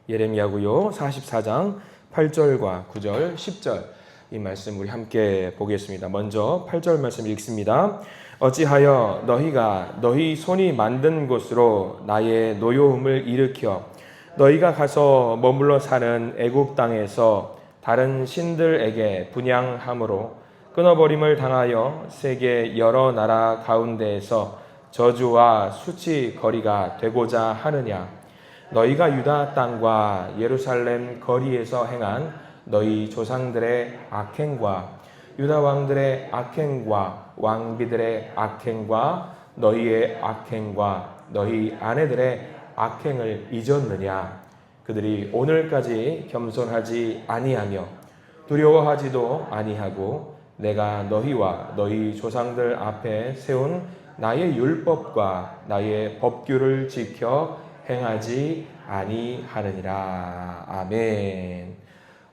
예레미야고요. 44장 8절과 9절, 10절 이 말씀 우리 함께 보겠습니다. 먼저 8절 말씀 읽습니다. 어찌하여 너희가 너희 손이 만든 곳으로 나의 노여움을 일으켜 너희가 가서 머물러 사는 애굽 땅에서 다른 신들에게 분향함으로 끊어버림을 당하여 세계 여러 나라 가운데에서 저주와 수치거리가 되고자 하느냐. 너희가 유다 땅과 예루살렘 거리에서 행한 너희 조상들의 악행과 유다 왕들의 악행과 왕비들의 악행과 너희의 악행과 너희 아내들의 악행을 잊었느냐. 그들이 오늘까지 겸손하지 아니하며 두려워하지도 아니하고 내가 너희와 너희 조상들 앞에 세운 나의 율법과 나의 법규를 지켜 행하지 아니하느니라. 아멘.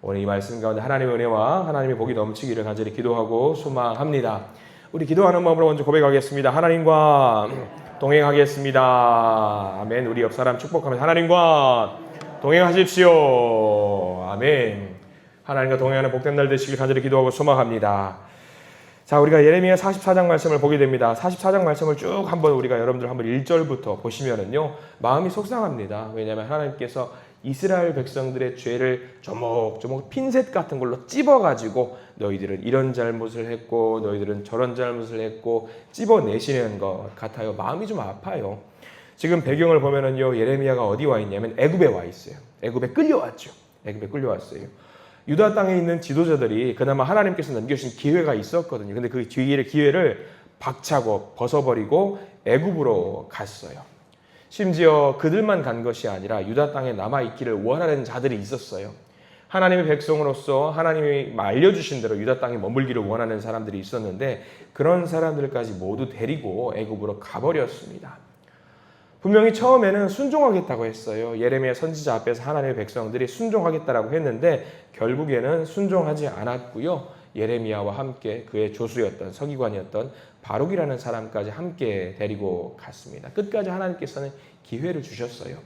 오늘 이 말씀 가운데 하나님의 은혜와 하나님의 복이 넘치기를 간절히 기도하고 소망합니다. 우리 기도하는 마음으로 먼저 고백하겠습니다. 하나님과 동행하겠습니다. 아멘. 우리 옆 사람 축복하면서 하나님과 동행하십시오. 아멘. 하나님과 동행하는 복된 날 되시길 간절히 기도하고 소망합니다. 자, 우리가 예레미야 44장 말씀을 보게 됩니다. 44장 말씀을 쭉 한번 우리가 여러분들 한번 1절부터 보시면은요, 마음이 속상합니다. 왜냐하면 하나님께서 이스라엘 백성들의 죄를 조목조목 핀셋 같은 걸로 찝어가지고 너희들은 이런 잘못을 했고 너희들은 저런 잘못을 했고 찝어내시는 것 같아요. 마음이 좀 아파요. 지금 배경을 보면은요, 예레미야가 어디 와 있냐면 애굽에 와 있어요. 애굽에 끌려왔죠. 애굽에 끌려왔어요. 유다 땅에 있는 지도자들이 그나마 하나님께서 남겨주신 기회가 있었거든요. 근데 그 기회를 박차고 벗어버리고 애굽으로 갔어요. 심지어 그들만 간 것이 아니라 유다 땅에 남아있기를 원하는 자들이 있었어요. 하나님의 백성으로서 하나님이 알려주신 대로 유다 땅에 머물기를 원하는 사람들이 있었는데 그런 사람들까지 모두 데리고 애굽으로 가버렸습니다. 분명히 처음에는 순종하겠다고 했어요. 예레미야 선지자 앞에서 하나님의 백성들이 순종하겠다라고 했는데 결국에는 순종하지 않았고요. 예레미야와 함께 그의 조수였던 서기관이었던 바룩이라는 사람까지 함께 데리고 갔습니다. 끝까지 하나님께서는 기회를 주셨어요.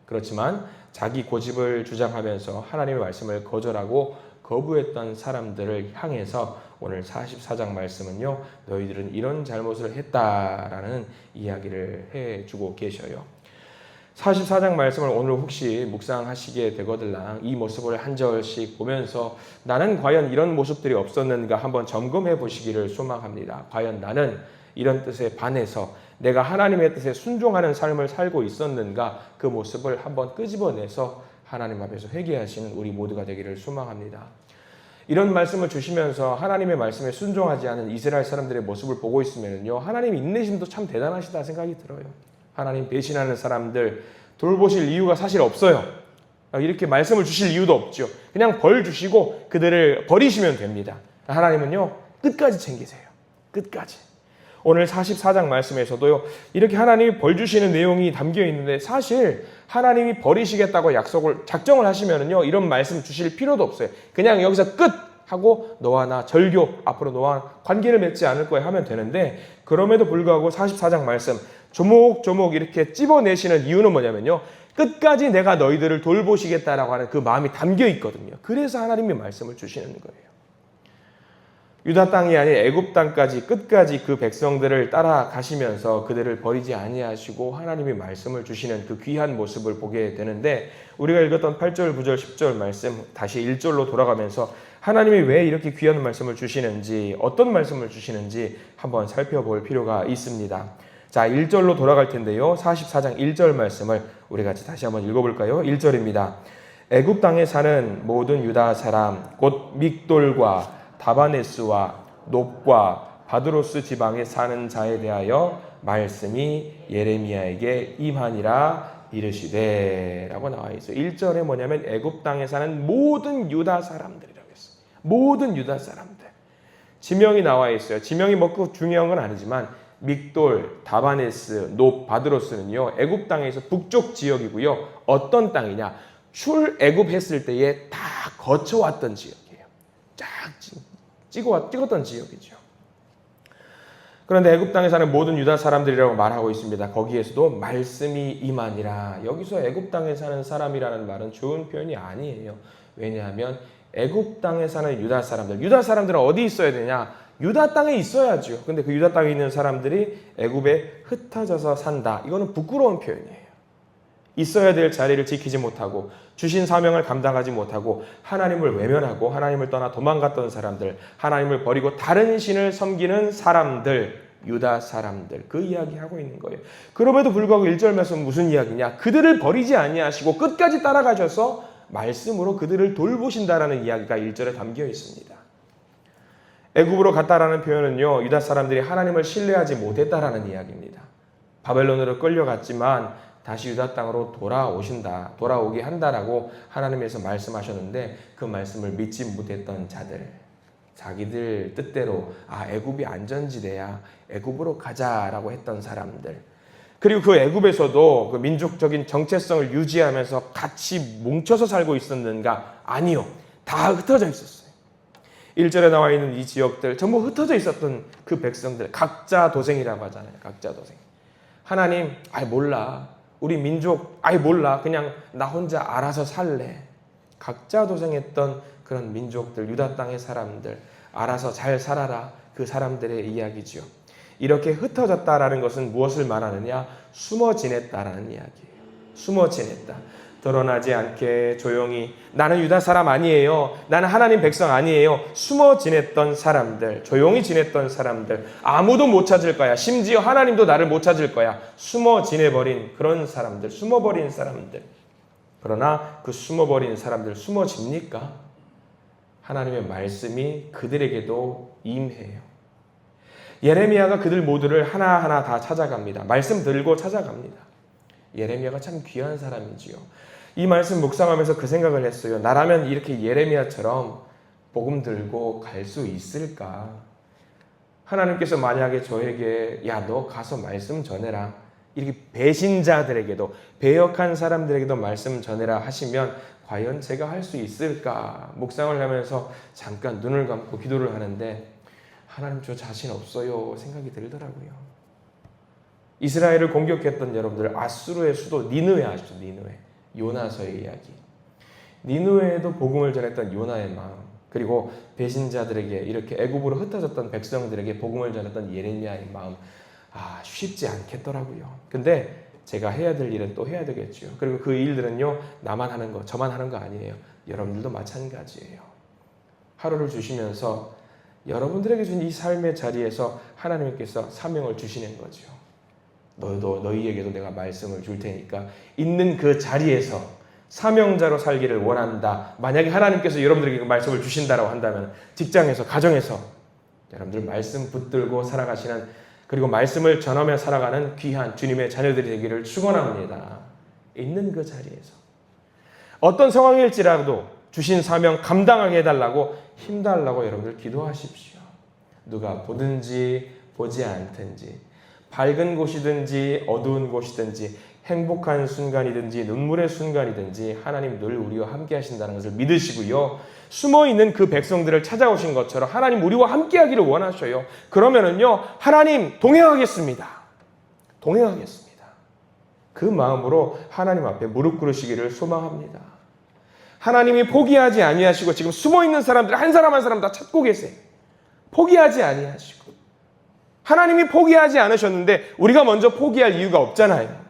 그렇지만 자기 고집을 주장하면서 하나님의 말씀을 거절하고 거부했던 사람들을 향해서 오늘 44장 말씀은요, 너희들은 이런 잘못을 했다라는 이야기를 해주고 계셔요. 44장 말씀을 오늘 혹시 묵상하시게 되거들랑 이 모습을 한 절씩 보면서 나는 과연 이런 모습들이 없었는가 한번 점검해 보시기를 소망합니다. 과연 나는 이런 뜻에 반해서 내가 하나님의 뜻에 순종하는 삶을 살고 있었는가, 그 모습을 한번 끄집어내서 하나님 앞에서 회개하시는 우리 모두가 되기를 소망합니다. 이런 말씀을 주시면서 하나님의 말씀에 순종하지 않은 이스라엘 사람들의 모습을 보고 있으면요, 하나님의 인내심도 참 대단하시다 생각이 들어요. 하나님 배신하는 사람들 돌보실 이유가 사실 없어요. 이렇게 말씀을 주실 이유도 없죠. 그냥 벌 주시고 그들을 버리시면 됩니다. 하나님은요, 끝까지 챙기세요. 끝까지. 오늘 44장 말씀에서도요, 이렇게 하나님이 벌 주시는 내용이 담겨 있는데 사실 하나님이 버리시겠다고 작정을 하시면은요, 이런 말씀 주실 필요도 없어요. 그냥 여기서 끝! 하고 너와 나 절교, 앞으로 너와 관계를 맺지 않을 거야 하면 되는데, 그럼에도 불구하고 44장 말씀 조목조목 이렇게 찝어내시는 이유는 뭐냐면요, 끝까지 내가 너희들을 돌보시겠다라고 하는 그 마음이 담겨 있거든요. 그래서 하나님이 말씀을 주시는 거예요. 유다 땅이 아닌 애굽 땅까지 끝까지 그 백성들을 따라가시면서 그들을 버리지 아니하시고 하나님이 말씀을 주시는 그 귀한 모습을 보게 되는데, 우리가 읽었던 8절, 9절, 10절 말씀 다시 1절로 돌아가면서 하나님이 왜 이렇게 귀한 말씀을 주시는지, 어떤 말씀을 주시는지 한번 살펴볼 필요가 있습니다. 자, 1절로 돌아갈 텐데요. 44장 1절 말씀을 우리 같이 다시 한번 읽어볼까요? 1절입니다. 애굽 땅에 사는 모든 유다 사람 곧 믹돌과 다바네스와 놉과 바드로스 지방에 사는 자에 대하여 말씀이 예레미야에게 임하니라 이르시되 라고 나와 있어요. 1절에 뭐냐면 애굽 땅에 사는 모든 유다 사람들이라고 했어요. 모든 유다 사람들. 지명이 나와 있어요. 지명이 뭐 중요한 건 아니지만 믹돌, 다바네스, 놉, 바드로스는요, 애굽 땅에서 북쪽 지역이고요. 어떤 땅이냐? 출애굽했을 때에 다 거쳐왔던 지역이에요. 쫙 찍었던 지역이죠. 그런데 애굽 땅에 사는 모든 유다 사람들이라고 말하고 있습니다. 거기에서도 말씀이 임하니라. 여기서 애굽 땅에 사는 사람이라는 말은 좋은 표현이 아니에요. 왜냐하면 애굽 땅에 사는 유다 사람들은 어디 있어야 되냐? 유다 땅에 있어야죠. 근데 그 유다 땅에 있는 사람들이 애굽에 흩어져서 산다. 이거는 부끄러운 표현이에요. 있어야 될 자리를 지키지 못하고 주신 사명을 감당하지 못하고 하나님을 외면하고 하나님을 떠나 도망갔던 사람들, 하나님을 버리고 다른 신을 섬기는 사람들, 유다 사람들, 그 이야기하고 있는 거예요. 그럼에도 불구하고 1절 말씀은 무슨 이야기냐? 그들을 버리지 아니하시고 끝까지 따라가셔서 말씀으로 그들을 돌보신다라는 이야기가 1절에 담겨 있습니다. 애굽으로 갔다라는 표현은요, 유다 사람들이 하나님을 신뢰하지 못했다라는 이야기입니다. 바벨론으로 끌려갔지만 다시 유다 땅으로 돌아오게 한다라고 하나님께서 말씀하셨는데 그 말씀을 믿지 못했던 자들, 자기들 뜻대로 애굽이 안전지대야, 애굽으로 가자라고 했던 사람들, 그리고 그 애굽에서도 그 민족적인 정체성을 유지하면서 같이 뭉쳐서 살고 있었는가? 아니요. 다 흩어져 있었어요. 1절에 나와 있는 이 지역들 전부 흩어져 있었던 그 백성들, 각자 도생이라고 하잖아요. 각자 도생. 하나님, 몰라. 우리 민족, 몰라. 그냥 나 혼자 알아서 살래. 각자 도생했던 그런 민족들, 유다 땅의 사람들, 알아서 잘 살아라. 그 사람들의 이야기죠. 이렇게 흩어졌다라는 것은 무엇을 말하느냐? 숨어 지냈다라는 이야기예요. 숨어 지냈다. 드러나지 않게 조용히, 나는 유다 사람 아니에요. 나는 하나님 백성 아니에요. 숨어 지냈던 사람들, 조용히 지냈던 사람들, 아무도 못 찾을 거야. 심지어 하나님도 나를 못 찾을 거야. 숨어 지내버린 그런 사람들, 숨어버린 사람들. 그러나 그 숨어버린 사람들 숨어집니까? 하나님의 말씀이 그들에게도 임해요. 예레미야가 그들 모두를 하나하나 다 찾아갑니다. 말씀 들고 찾아갑니다. 예레미야가 참 귀한 사람이지요. 이 말씀 묵상하면서 그 생각을 했어요. 나라면 이렇게 예레미야처럼 복음 들고 갈 수 있을까? 하나님께서 만약에 저에게 너 가서 말씀 전해라. 이렇게 배신자들에게도, 배역한 사람들에게도 말씀 전해라 하시면 과연 제가 할 수 있을까? 묵상을 하면서 잠깐 눈을 감고 기도를 하는데 하나님 저 자신 없어요 생각이 들더라고요. 이스라엘을 공격했던 여러분들, 아수르의 수도 니느웨 아시죠? 니느웨. 요나서의 이야기. 니느웨에도 복음을 전했던 요나의 마음, 그리고 배신자들에게, 이렇게 애굽으로 흩어졌던 백성들에게 복음을 전했던 예레미야의 마음, 쉽지 않겠더라고요. 근데 제가 해야 될 일은 또 해야 되겠죠. 그리고 그 일들은요, 나만 하는 거, 저만 하는 거 아니에요. 여러분들도 마찬가지예요. 하루를 주시면서 여러분들에게 준 이 삶의 자리에서 하나님께서 사명을 주시는 거죠. 너희에게도 내가 말씀을 줄 테니까 있는 그 자리에서 사명자로 살기를 원한다. 만약에 하나님께서 여러분들에게 그 말씀을 주신다라고 한다면 직장에서, 가정에서 여러분들 말씀 붙들고 살아가시는, 그리고 말씀을 전하며 살아가는 귀한 주님의 자녀들이 되기를 축원합니다. 있는 그 자리에서 어떤 상황일지라도 주신 사명 감당하게 해달라고, 힘달라고 여러분들 기도하십시오. 누가 보든지 보지 않든지, 밝은 곳이든지 어두운 곳이든지, 행복한 순간이든지 눈물의 순간이든지 하나님 늘 우리와 함께 하신다는 것을 믿으시고요. 숨어있는 그 백성들을 찾아오신 것처럼 하나님 우리와 함께 하기를 원하셔요. 그러면은요, 하나님 동행하겠습니다. 동행하겠습니다. 그 마음으로 하나님 앞에 무릎 꿇으시기를 소망합니다. 하나님이 포기하지 아니하시고 지금 숨어있는 사람들 한 사람 한 사람 다 찾고 계세요. 포기하지 아니하시고. 하나님이 포기하지 않으셨는데 우리가 먼저 포기할 이유가 없잖아요.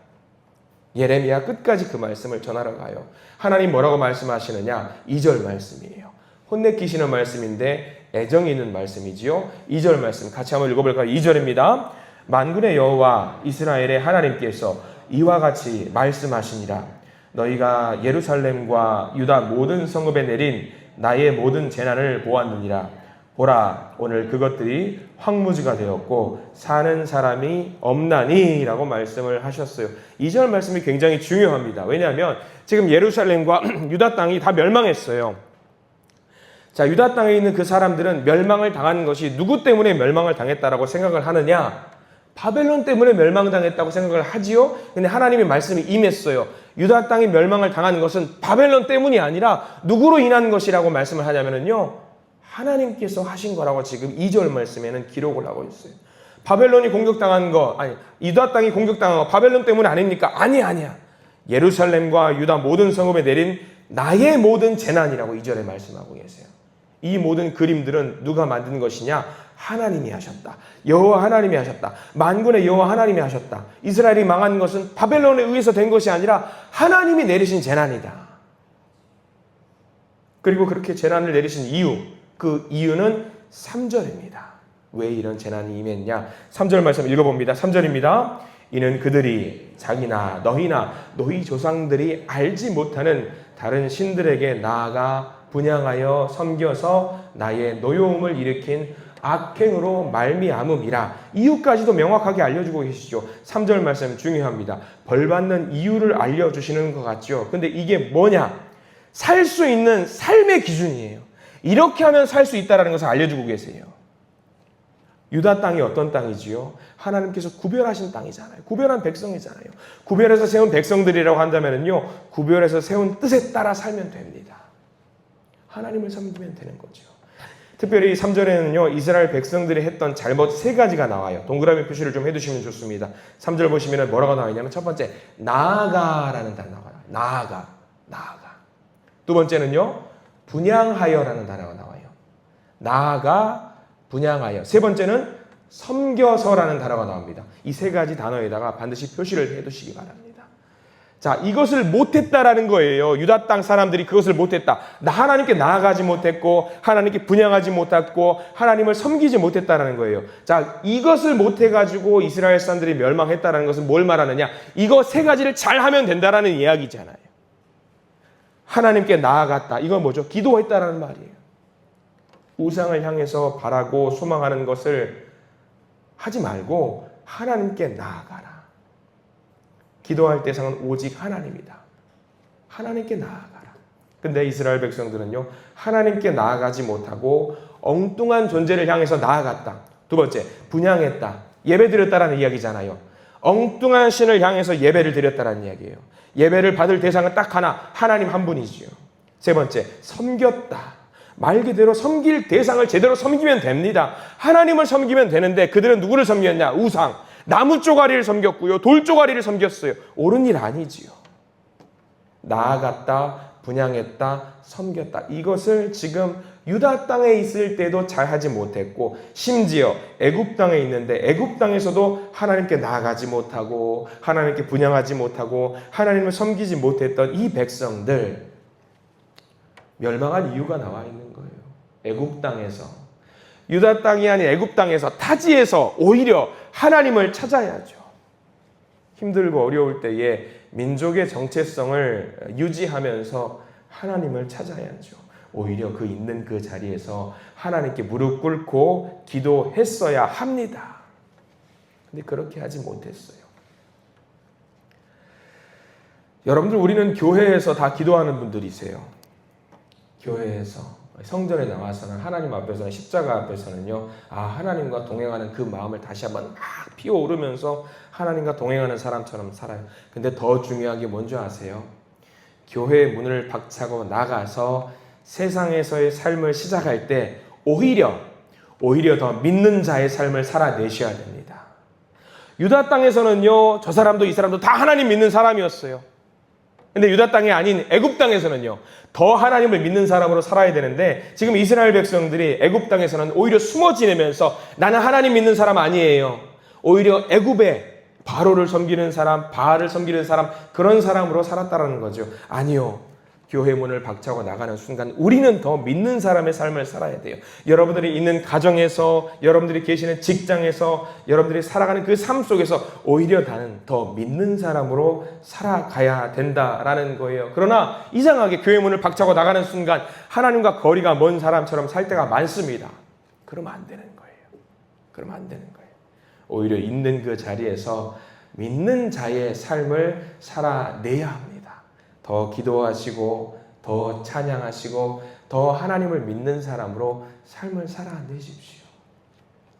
예레미야 끝까지 그 말씀을 전하러 가요. 하나님 뭐라고 말씀하시느냐? 2절 말씀이에요. 혼내키시는 말씀인데 애정이 있는 말씀이지요. 2절 말씀 같이 한번 읽어볼까요? 2절입니다. 만군의 여호와 이스라엘의 하나님께서 이와 같이 말씀하시니라. 너희가 예루살렘과 유다 모든 성읍에 내린 나의 모든 재난을 보았느니라. 보라, 오늘 그것들이 황무지가 되었고 사는 사람이 없나니 라고 말씀을 하셨어요. 2절 말씀이 굉장히 중요합니다. 왜냐하면 지금 예루살렘과 유다 땅이 다 멸망했어요. 자, 유다 땅에 있는 그 사람들은 멸망을 당한 것이 누구 때문에 멸망을 당했다라고 생각을 하느냐? 바벨론 때문에 멸망당했다고 생각을 하지요. 근데 하나님의 말씀이 임했어요. 유다 땅이 멸망을 당하는 것은 바벨론 때문이 아니라 누구로 인한 것이라고 말씀을 하냐면요, 하나님께서 하신 거라고 지금 2절 말씀에는 기록을 하고 있어요. 바벨론이 공격당한 거, 아니 유다 땅이 공격당한 거 바벨론 때문 아닙니까? 아니야. 예루살렘과 유다 모든 성읍에 내린 나의 모든 재난이라고 2절에 말씀하고 계세요. 이 모든 그림들은 누가 만든 것이냐? 하나님이 하셨다. 여호와 하나님이 하셨다. 만군의 여호와 하나님이 하셨다. 이스라엘이 망한 것은 바벨론에 의해서 된 것이 아니라 하나님이 내리신 재난이다. 그리고 그렇게 재난을 내리신 이유, 그 이유는 3절입니다. 왜 이런 재난이 임했냐? 3절 말씀 읽어봅니다. 3절입니다. 이는 그들이 자기나 너희나 너희 조상들이 알지 못하는 다른 신들에게 나아가 분향하여 섬겨서 나의 노여움을 일으킨 악행으로 말미암음이라. 이유까지도 명확하게 알려주고 계시죠. 3절 말씀 중요합니다. 벌받는 이유를 알려주시는 것 같죠. 근데 이게 뭐냐? 살 수 있는 삶의 기준이에요. 이렇게 하면 살 수 있다는 것을 알려주고 계세요. 유다 땅이 어떤 땅이지요? 하나님께서 구별하신 땅이잖아요. 구별한 백성이잖아요. 구별해서 세운 백성들이라고 한다면요, 구별해서 세운 뜻에 따라 살면 됩니다. 하나님을 섬기면 되는 거죠. 특별히 3절에는요, 이스라엘 백성들이 했던 잘못 3가지가 나와요. 동그라미 표시를 좀 해두시면 좋습니다. 3절 보시면 뭐라고 나와 있냐면, 첫 번째, 나아가라는 단어가 나와요. 나아가. 두 번째는요, 분향하여라는 단어가 나와요. 나아가, 분향하여. 세 번째는 섬겨서라는 단어가 나옵니다. 이 3가지 단어에다가 반드시 표시를 해두시기 바랍니다. 자, 이것을 못했다라는 거예요. 유다 땅 사람들이 그것을 못했다. 하나님께 나아가지 못했고, 하나님께 분향하지 못했고, 하나님을 섬기지 못했다라는 거예요. 자, 이것을 못해가지고 이스라엘 사람들이 멸망했다라는 것은 뭘 말하느냐? 이거 3가지를 잘하면 된다라는 이야기잖아요. 하나님께 나아갔다. 이건 뭐죠? 기도했다라는 말이에요. 우상을 향해서 바라고 소망하는 것을 하지 말고 하나님께 나아가라. 기도할 대상은 오직 하나님이다. 하나님께 나아가라. 근데 이스라엘 백성들은요, 하나님께 나아가지 못하고 엉뚱한 존재를 향해서 나아갔다. 두 번째, 분향했다. 예배드렸다라는 이야기잖아요. 엉뚱한 신을 향해서 예배를 드렸다라는 이야기예요. 예배를 받을 대상은 딱 하나, 하나님 한 분이지요. 세 번째, 섬겼다. 말 그대로 섬길 대상을 제대로 섬기면 됩니다. 하나님을 섬기면 되는데 그들은 누구를 섬겼냐? 우상. 나무 쪼가리를 섬겼고요. 돌 쪼가리를 섬겼어요. 옳은 일 아니지요. 나아갔다, 분향했다, 섬겼다. 이것을 지금 유다 땅에 있을 때도 잘하지 못했고, 심지어 애굽 땅에 있는데 애굽 땅에서도 하나님께 나아가지 못하고 하나님께 분향하지 못하고 하나님을 섬기지 못했던 이 백성들, 멸망한 이유가 나와 있는 거예요. 애굽 땅에서, 유다 땅이 아닌 애굽 땅에서, 타지에서 오히려 하나님을 찾아야죠. 힘들고 어려울 때에 민족의 정체성을 유지하면서 하나님을 찾아야죠. 오히려 그 있는 그 자리에서 하나님께 무릎 꿇고 기도했어야 합니다. 근데 그렇게 하지 못했어요. 여러분들, 우리는 교회에서 다 기도하는 분들이세요. 교회에서, 성전에 나와서는, 하나님 앞에서는, 십자가 앞에서는요, 하나님과 동행하는 그 마음을 다시 한번 막 피어오르면서 하나님과 동행하는 사람처럼 살아요. 근데 더 중요한 게 뭔지 아세요? 교회의 문을 박차고 나가서 세상에서의 삶을 시작할 때 오히려 더 믿는 자의 삶을 살아내셔야 됩니다. 유다 땅에서는요, 저 사람도 이 사람도 다 하나님 믿는 사람이었어요. 근데 유다 땅이 아닌 애굽 땅에서는요, 더 하나님을 믿는 사람으로 살아야 되는데, 지금 이스라엘 백성들이 애굽 땅에서는 오히려 숨어 지내면서 나는 하나님 믿는 사람 아니에요. 오히려 애굽에 바로를 섬기는 사람, 바알을 섬기는 사람, 그런 사람으로 살았다라는 거죠. 아니요. 교회 문을 박차고 나가는 순간 우리는 더 믿는 사람의 삶을 살아야 돼요. 여러분들이 있는 가정에서, 여러분들이 계시는 직장에서, 여러분들이 살아가는 그 삶 속에서 오히려 나는 더 믿는 사람으로 살아가야 된다라는 거예요. 그러나 이상하게 교회 문을 박차고 나가는 순간 하나님과 거리가 먼 사람처럼 살 때가 많습니다. 그러면 안 되는 거예요. 그러면 안 되는 거예요. 오히려 있는 그 자리에서 믿는 자의 삶을 살아내야 합니다. 더 기도하시고, 더 찬양하시고, 더 하나님을 믿는 사람으로 삶을 살아내십시오.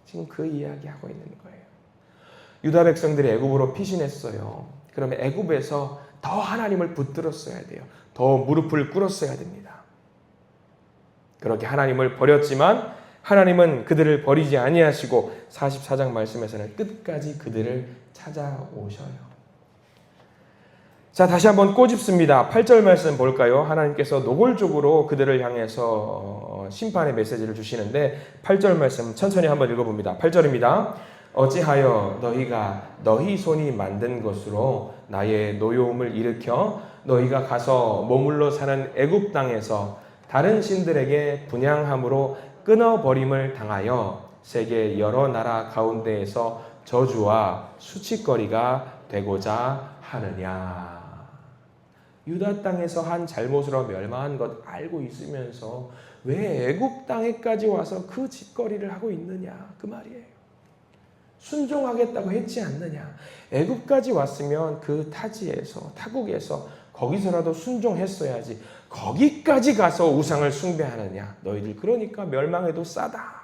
지금 그 이야기하고 있는 거예요. 유다 백성들이 애굽으로 피신했어요. 그러면 애굽에서 더 하나님을 붙들었어야 돼요. 더 무릎을 꿇었어야 됩니다. 그렇게 하나님을 버렸지만 하나님은 그들을 버리지 아니하시고 44장 말씀에서는 끝까지 그들을 찾아오셔요. 자, 다시 한번 꼬집습니다. 8절 말씀 볼까요? 하나님께서 노골적으로 그들을 향해서 심판의 메시지를 주시는데 8절 말씀 천천히 한번 읽어봅니다. 8절입니다. 어찌하여 너희가 너희 손이 만든 것으로 나의 노여움을 일으켜 너희가 가서 머물러 사는 애굽 땅에서 다른 신들에게 분향함으로 끊어버림을 당하여 세계 여러 나라 가운데에서 저주와 수치거리가 되고자 하느냐. 유다 땅에서 한 잘못으로 멸망한 것 알고 있으면서 왜 애굽 땅에까지 와서 그 짓거리를 하고 있느냐, 그 말이에요. 순종하겠다고 했지 않느냐. 애굽까지 왔으면 그 타지에서, 타국에서 거기서라도 순종했어야지. 거기까지 가서 우상을 숭배하느냐. 너희들 그러니까 멸망해도 싸다.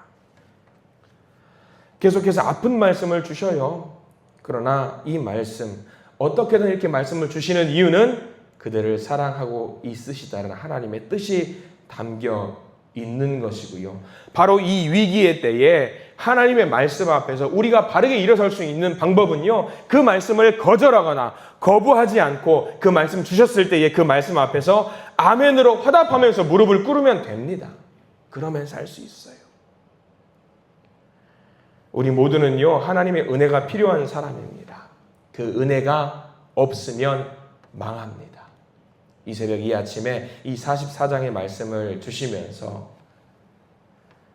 계속해서 아픈 말씀을 주셔요. 그러나 이 말씀, 어떻게든 이렇게 말씀을 주시는 이유는 그들을 사랑하고 있으시다는 하나님의 뜻이 담겨 있는 것이고요. 바로 이 위기의 때에 하나님의 말씀 앞에서 우리가 바르게 일어설 수 있는 방법은요, 그 말씀을 거절하거나 거부하지 않고 그 말씀 주셨을 때에 그 말씀 앞에서 아멘으로 화답하면서 무릎을 꿇으면 됩니다. 그러면 살 수 있어요. 우리 모두는요, 하나님의 은혜가 필요한 사람입니다. 그 은혜가 없으면 망합니다. 이 새벽 이 아침에 이 44장의 말씀을 주시면서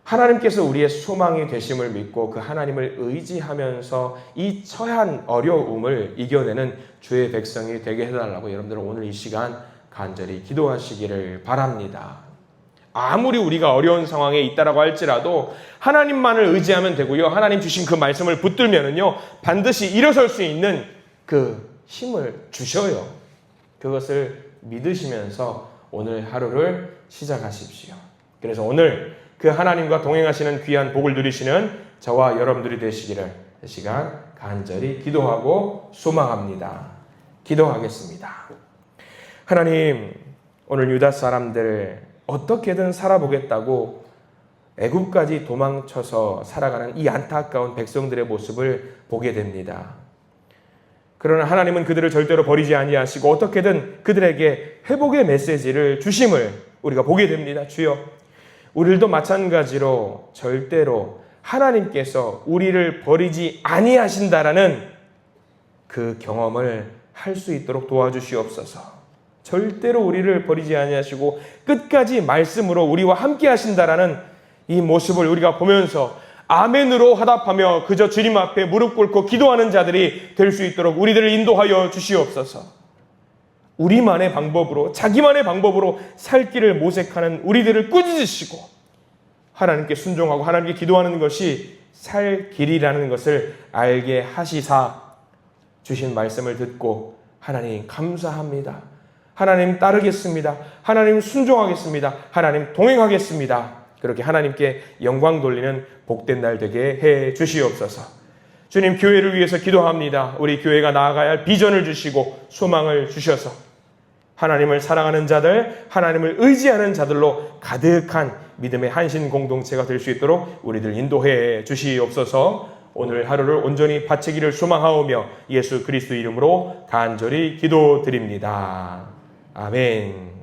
하나님께서 우리의 소망이 되심을 믿고 그 하나님을 의지하면서 이 처한 어려움을 이겨내는 주의 백성이 되게 해달라고 여러분들은 오늘 이 시간 간절히 기도하시기를 바랍니다. 아무리 우리가 어려운 상황에 있다라고 할지라도 하나님만을 의지하면 되고요. 하나님 주신 그 말씀을 붙들면은요, 반드시 일어설 수 있는 그 힘을 주셔요. 그것을 믿으시면서 오늘 하루를 시작하십시오. 그래서 오늘 그 하나님과 동행하시는 귀한 복을 누리시는 저와 여러분들이 되시기를 이 시간 간절히 기도하고 소망합니다. 기도하겠습니다. 하나님, 오늘 유다 사람들 어떻게든 살아보겠다고 애굽까지 도망쳐서 살아가는 이 안타까운 백성들의 모습을 보게 됩니다. 그러나 하나님은 그들을 절대로 버리지 아니하시고 어떻게든 그들에게 회복의 메시지를 주심을 우리가 보게 됩니다. 주여, 우리들도 마찬가지로 절대로 하나님께서 우리를 버리지 아니하신다라는 그 경험을 할 수 있도록 도와주시옵소서. 절대로 우리를 버리지 아니하시고 끝까지 말씀으로 우리와 함께 하신다라는 이 모습을 우리가 보면서 아멘으로 화답하며 그저 주님 앞에 무릎 꿇고 기도하는 자들이 될 수 있도록 우리들을 인도하여 주시옵소서. 우리만의 방법으로, 자기만의 방법으로 살 길을 모색하는 우리들을 꾸짖으시고 하나님께 순종하고 하나님께 기도하는 것이 살 길이라는 것을 알게 하시사 주신 말씀을 듣고 하나님 감사합니다. 하나님 따르겠습니다. 하나님 순종하겠습니다. 하나님 동행하겠습니다. 그렇게 하나님께 영광 돌리는 복된 날 되게 해 주시옵소서. 주님, 교회를 위해서 기도합니다. 우리 교회가 나아가야 할 비전을 주시고 소망을 주셔서 하나님을 사랑하는 자들, 하나님을 의지하는 자들로 가득한 믿음의 한신 공동체가 될 수 있도록 우리들 인도해 주시옵소서. 오늘 하루를 온전히 바치기를 소망하오며 예수 그리스도 이름으로 간절히 기도드립니다. 아멘.